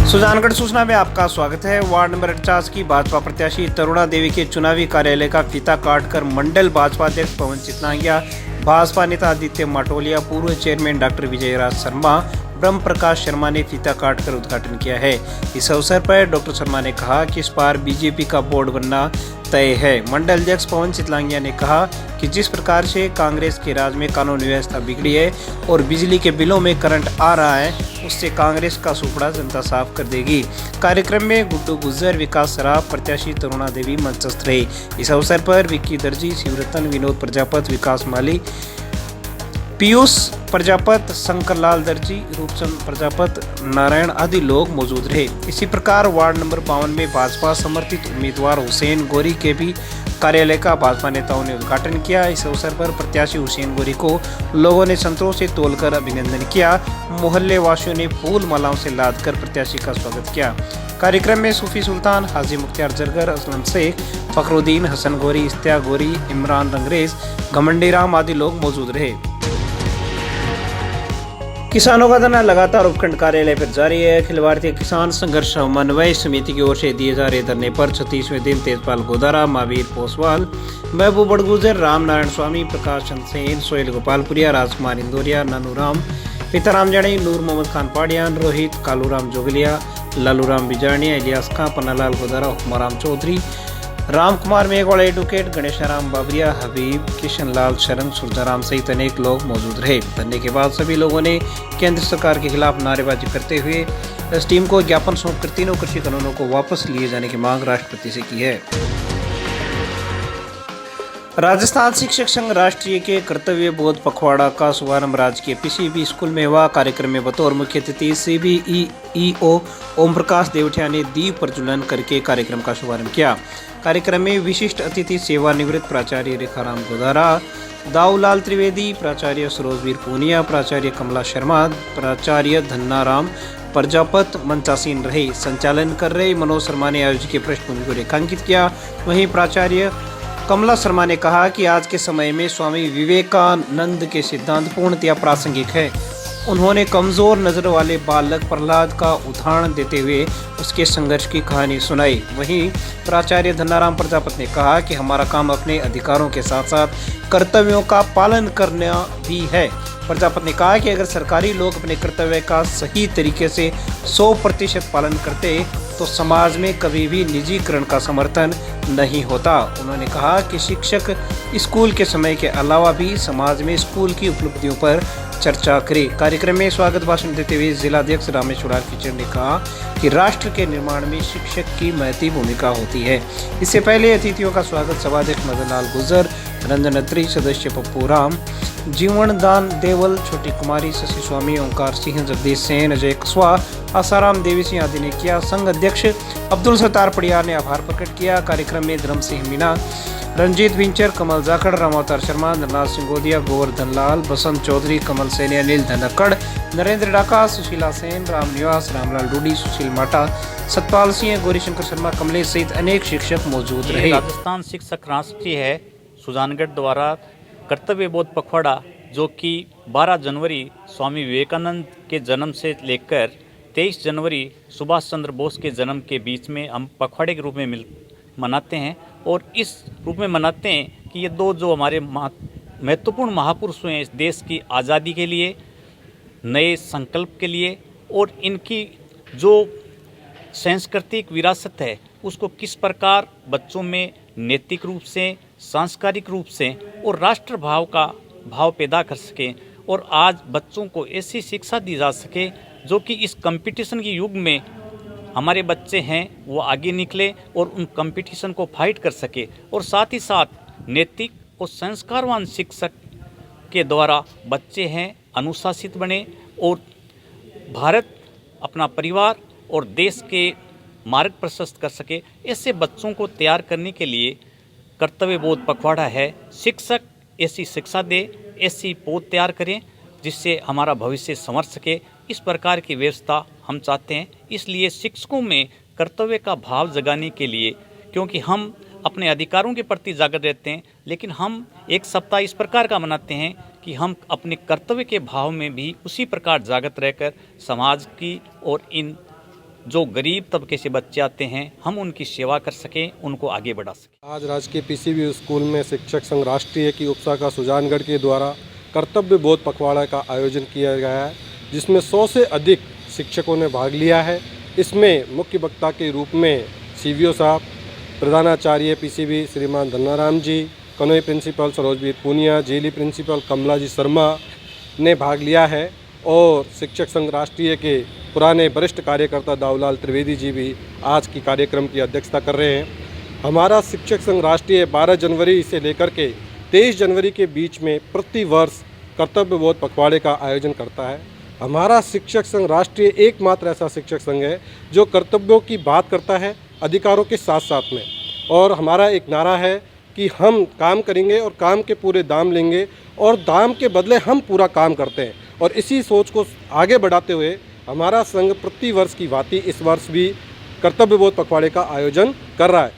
सुजानगढ़ सूचना में आपका स्वागत है। वार्ड नंबर 49 की भाजपा प्रत्याशी तरुणा देवी के चुनावी कार्यालय का फीता काटकर मंडल भाजपा अध्यक्ष पवन चितनांगिया, भाजपा नेता आदित्य माटोलिया, पूर्व चेयरमैन डॉक्टर विजयराज शर्मा, ब्रह्म प्रकाश शर्मा ने फीता काटकर उद्घाटन किया है। इस अवसर पर डॉक्टर शर्मा ने कहा कि इस बार बीजेपी का बोर्ड बनना तय है। मंडल अध्यक्ष पवन चितलांगिया ने कहा कि जिस प्रकार से कांग्रेस के राज में कानून व्यवस्था बिगड़ी है और बिजली के बिलों में करंट आ रहा है, उससे कांग्रेस का सुपड़ा जनता साफ कर देगी। कार्यक्रम में गुड्डू गुज्जर, विकास सराफ, प्रत्याशी तरुणा देवी मंचस्थ रहे। इस अवसर पर विक्की दर्जी, शिवरतन, विनोद प्रजापत, विकास माली, पीयूष प्रजापत, शंकर लाल दर्जी, रूपचंद प्रजापत, नारायण आदि लोग मौजूद रहे। इसी प्रकार वार्ड नंबर 52 में भाजपा समर्थित उम्मीदवार हुसैन गोरी के भी कार्यालय का भाजपा नेताओं ने उद्घाटन किया। इस अवसर पर प्रत्याशी हुसैन गोरी को लोगों ने संतोष से तोलकर अभिनंदन किया। मोहल्ले वासियों ने फूल मालाओं से लादकर प्रत्याशी का स्वागत किया। कार्यक्रम में सूफी सुल्तान, हाजी मुख्तियार जरगर, असलम शेख, फखरुद्दीन, हसन गोरी, इश्तिया गोरी, इमरान रंगरेज, घमंडी राम आदि लोग मौजूद रहे। किसानों का धरना लगातार उपखंड कार्यालय पर जारी है। अखिल भारतीय किसान संघर्ष समन्वय समिति की ओर से दिए जा रहे धरने पर 36वें दिन तेजपाल गोदारा, महावीर पोसवाल, महबूब बड़गुजर, राम नारायण स्वामी, प्रकाश चंद सेन, सोहेल गोपालपुरिया, राजकुमार इंदौरिया, नानू राम, पिताराम जानी, नूर मोहम्मद खान पाडियान, रोहित, कालूराम जोगलिया, लालूराम बिजानिया, इलियास खां, पन्नालाल गोदारा, हुक्माराम चौधरी, राम कुमार मेघवाल, एडवोकेट गणेशाराम बाबरिया, हबीब, किशन लाल शरण, सुरजाराम सहित अनेक लोग मौजूद रहे। धरने के बाद सभी लोगों ने केंद्र सरकार के खिलाफ नारेबाजी करते हुए इस टीम को ज्ञापन सौंपकर तीनों कृषि कानूनों को वापस लिए जाने की मांग राष्ट्रपति से की है। राजस्थान शिक्षक संघ राष्ट्रीय के कर्तव्य बोध पखवाड़ा का शुभारंभ राजकीय पीसीबी स्कूल में हुआ। कार्यक्रम में बतौर मुख्य अतिथि सीबीईओ ओम प्रकाश देवठिया ने दीप प्रज्वलन करके कार्यक्रम का शुभारंभ किया। कार्यक्रम में विशिष्ट अतिथि सेवानिवृत्त प्राचार्य रेखाराम गोदारा, दाऊलाल त्रिवेदी, प्राचार्य सरोजवीर पूनिया, प्राचार्य कमला शर्मा, प्राचार्य धन्नाराम प्रजापत मंचासीन रहे। संचालन कर रहे मनोज शर्मा ने आयोजक की पृष्ठभूमि को रेखांकित किया। वहीं प्राचार्य कमला शर्मा ने कहा कि आज के समय में स्वामी विवेकानंद के सिद्धांत पूर्णतया प्रासंगिक है। उन्होंने कमजोर नजर वाले बालक प्रहलाद का उदाहरण देते हुए उसके संघर्ष की कहानी सुनाई। वहीं प्राचार्य धन्नाराम प्रजापत ने कहा कि हमारा काम अपने अधिकारों के साथ साथ कर्तव्यों का पालन करना भी है। प्रजापत ने कहा कि अगर सरकारी लोग अपने कर्तव्य का सही तरीके से 100% पालन करते तो समाज में कभी भी निजीकरण का समर्थन नहीं होता। उन्होंने कहा कि शिक्षक स्कूल के समय के अलावा भी समाज में स्कूल की उपलब्धियों पर चर्चा करे। कार्यक्रम में स्वागत भाषण देते हुए जिलाध्यक्ष रामेश्वर किचन ने कहा कि राष्ट्र के निर्माण में शिक्षक की महती भूमिका होती है। इससे पहले अतिथियों का स्वागत सभाध्यक्ष मदन लाल गुर्जर, रंजन अत्री, सदस्य पप्पू राम, जीवन दान देवल, छोटी कुमारी, शशि स्वामी, ओंकार सिंह, जगदीश सेन, अजय कसवा, आसाराम देवी सिंह आदि ने किया। संघ अध्यक्ष अब्दुल सत्तार पड़ियार ने आभार प्रकट किया। कार्यक्रम में धर्म सिंह मीना, रंजीत विंचर, कमल जाखड़, रामावतार शर्मा, नरनाथ सिंह गोदिया, गोवर्धन लाल, बसंत चौधरी, कमल सैनी, अनिल धनखड़, नरेंद्र डाका, सुशीला सेन, राम निवास, रामलाल डूडी, सुशील माटा, सतपाल सिंह, गौरीशंकर शर्मा, कमलेश सहित अनेक शिक्षक मौजूद रहे। राजस्थान शिक्षक राष्ट्रीय है सुजानगढ़ द्वारा कर्तव्य बोध पखवाड़ा, जो कि 12 जनवरी स्वामी विवेकानंद के जन्म से लेकर 23 जनवरी सुभाष चंद्र बोस के जन्म के बीच में हम पखवाड़े के रूप में मनाते हैं। और इस रूप में मनाते हैं कि ये दो जो हमारे महत्वपूर्ण महापुरुष हुए हैं इस देश की आज़ादी के लिए, नए संकल्प के लिए, और इनकी जो सांस्कृतिक विरासत है उसको किस प्रकार बच्चों में नैतिक रूप से, सांस्कृतिक रूप से और राष्ट्र भाव का भाव पैदा कर सकें, और आज बच्चों को ऐसी शिक्षा दी जा सके जो कि इस कंपटीशन के युग में हमारे बच्चे हैं वो आगे निकले और उन कंपटीशन को फाइट कर सके, और साथ ही साथ नैतिक और संस्कारवान शिक्षक के द्वारा बच्चे हैं अनुशासित बने और भारत, अपना परिवार और देश के मार्ग प्रशस्त कर सके। ऐसे बच्चों को तैयार करने के लिए कर्तव्य बोध पखवाड़ा है। शिक्षक ऐसी शिक्षा दे, ऐसी पौध तैयार करें जिससे हमारा भविष्य संवर सके। इस प्रकार की व्यवस्था हम चाहते हैं। इसलिए शिक्षकों में कर्तव्य का भाव जगाने के लिए, क्योंकि हम अपने अधिकारों के प्रति जागृत रहते हैं, लेकिन हम एक सप्ताह इस प्रकार का मनाते हैं कि हम अपने कर्तव्य के भाव में भी उसी प्रकार जागृत रहकर समाज की और इन जो गरीब तबके से बच्चे आते हैं हम उनकी सेवा कर सकें, उनको आगे बढ़ा सकें। आज राजकीय पीसीबी स्कूल में शिक्षक संघ राष्ट्रीय की उपशाखा सुजानगढ़ के द्वारा कर्तव्य बोध पखवाड़ा का आयोजन किया गया है, जिसमें 100 से अधिक शिक्षकों ने भाग लिया है। इसमें मुख्य वक्ता के रूप में सीवीओ साहब, प्रधानाचार्य पीसीबी श्रीमान धन्नाराम जी, कनोई प्रिंसिपल सरोजवीर पूनिया, जेली प्रिंसिपल कमला जी शर्मा ने भाग लिया है और शिक्षक संघ राष्ट्रीय के पुराने वरिष्ठ कार्यकर्ता दाऊलाल त्रिवेदी जी भी आज की कार्यक्रम की अध्यक्षता कर रहे हैं। हमारा शिक्षक संघ राष्ट्रीय 12 जनवरी से लेकर के 23 जनवरी के बीच में प्रति वर्ष कर्तव्य बोध पखवाड़े का आयोजन करता है। हमारा शिक्षक संघ राष्ट्रीय एकमात्र ऐसा शिक्षक संघ है जो कर्तव्यों की बात करता है अधिकारों के साथ साथ में, और हमारा एक नारा है कि हम काम करेंगे और काम के पूरे दाम लेंगे और दाम के बदले हम पूरा काम करते हैं। और इसी सोच को आगे बढ़ाते हुए हमारा संघ प्रति वर्ष की भांति इस वर्ष भी कर्तव्य बोध पखवाड़े का आयोजन कर रहा है।